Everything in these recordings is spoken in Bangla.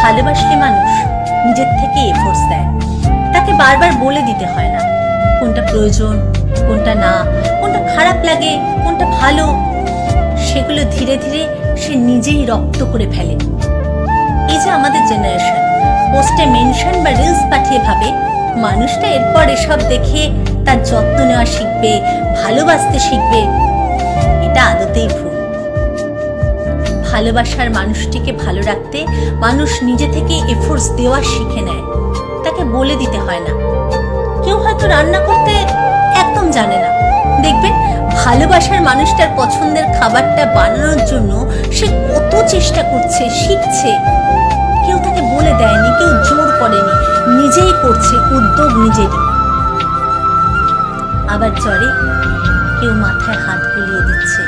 ভালোবাসলে মানুষ নিজের থেকে এফোর্টস দেয়, তাকে বারবার বলে দিতে হয় না কোনটা প্রয়োজন, কোনটা না, কোনটা খারাপ লাগে, কোনটা ভালো। সেগুলো ধীরে ধীরে সে নিজেই রপ্ত করে ফেলে। এই যে আমাদের জেনারেশন পোস্টে মেনশন বা রিলস পাঠিয়ে ভাবে মানুষটা এরপর এসব দেখে তার যত্ন নেওয়া শিখবে, ভালোবাসতে শিখবে, এটা আদতেই ভুল। ভালোবাসার মানুষটিকে ভালো রাখতে মানুষ নিজে থেকে এফোর্টস দেওয়া শিখে নেয়, তাকে বলে দিতে হয় না। কেউ হয়তো রান্না করতে একদম জানে না, দেখবেন ভালোবাসার মানুষটার পছন্দের খাবারটা বানানোর জন্য সে কত চেষ্টা করছে, শিখছে। কেউ তাকে বলে দেয়নি, কেউ জোর করেনি, নিজেই করছে, উদ্যোগ নিজেরই। আবার জ্বরে কেউ মাথায় হাত বুলিয়ে দিচ্ছে,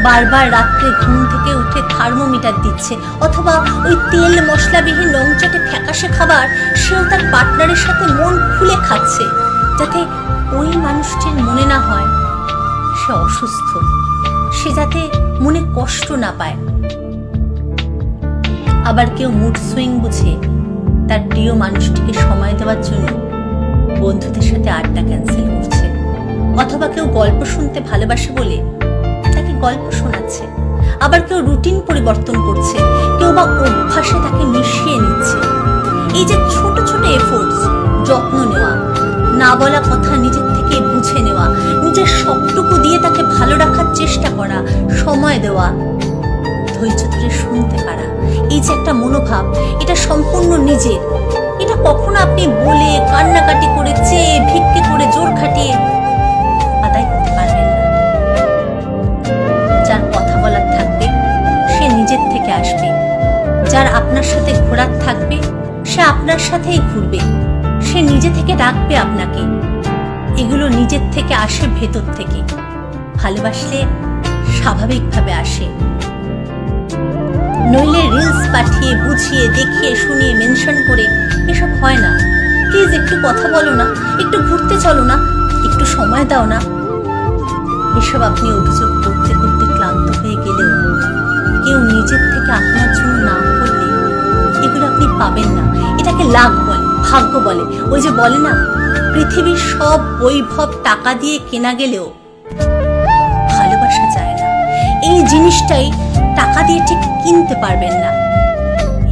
বারবার রাত্রে ঘুম থেকে উঠে থার্মোমিটার দিচ্ছে, অথবা ওই তেল মশলাবিহীন রংচটে ফ্যাকাশে খাবার সেও তার পার্টনারের সাথে মন খুলে খাচ্ছে, যাতে ওই মানুষটির মনে না হয় সে অসুস্থ, সে যাতে মনে কষ্ট না পায়। আবার কেউ মুড সুইং বুঝে তার প্রিয় মানুষটিকে সময় দেওয়ার জন্য বন্ধুদের সাথে আড্ডা ক্যান্সেল করছে, অথবা কেউ গল্প শুনতে ভালোবাসে বলে তাকে গল্প শোনাচ্ছে। আবার কেউ রুটিন পরিবর্তন করছে, কেউ বা অভ্যাসে তাকে মিশিয়ে নিচ্ছে। এই যে ছোট ছোট এফোর্টস, যত্ন নেওয়া, না বলা কথা নিজের থেকে বুঝে নেওয়া, নিজের সবটুকু দিয়ে তাকে ভালো রাখার চেষ্টা করা, সময় দেওয়া, ধৈর্য ধরে শুনতে পারা, এই যে একটা মনোভাব, এটা সম্পূর্ণ নিজের। এটা কখনো আপনি বলে, কান্নাকাটি করে, চেয়ে, ভিক্ষে করে, জোর খাটিয়ে আদায় করতে পারবেন না। যার কথা বলার থাকবে সে নিজের থেকে আসবে, যার আপনার সাথে ঘোরার থাকবে সে আপনার সাথেই ঘুরবে, সে নিজে থেকে ডাকবে আপনাকে। এগুলো নিজের থেকে আসে, ভেতর থেকে। ভালোবাসলে স্বাভাবিকভাবে আসে, নইলে রিলস পাঠিয়ে, বুঝিয়ে, দেখিয়ে, শুনিয়ে, মেনশন করে এসব হয় না। প্লিজ একটু কথা বলো না, একটু ঘুরতে চলো না, একটু সময় দাও না। এসব আপনি অভিযোগ করতে করতে ক্লান্ত হয়ে গেলেও কেউ নিজের থেকে আপনার জন্য না করলে এগুলো আপনি পাবেন না। এটাকে লাক বলে, ভাগ্য বলে। ওই যে বলে না, পৃথিবীর সব বৈভব টাকা দিয়ে কেনা গেলেও ভালোবাসা যায় না। এই জিনিসটাই টাকা দিয়ে ঠিক কিনতে পারবেন না।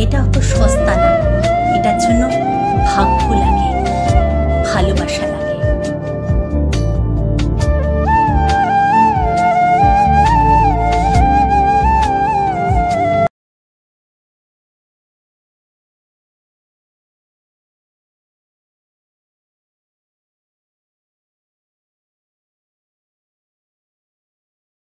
এটা অত সস্তা না, এটার জন্য ভাগ্য লাগে।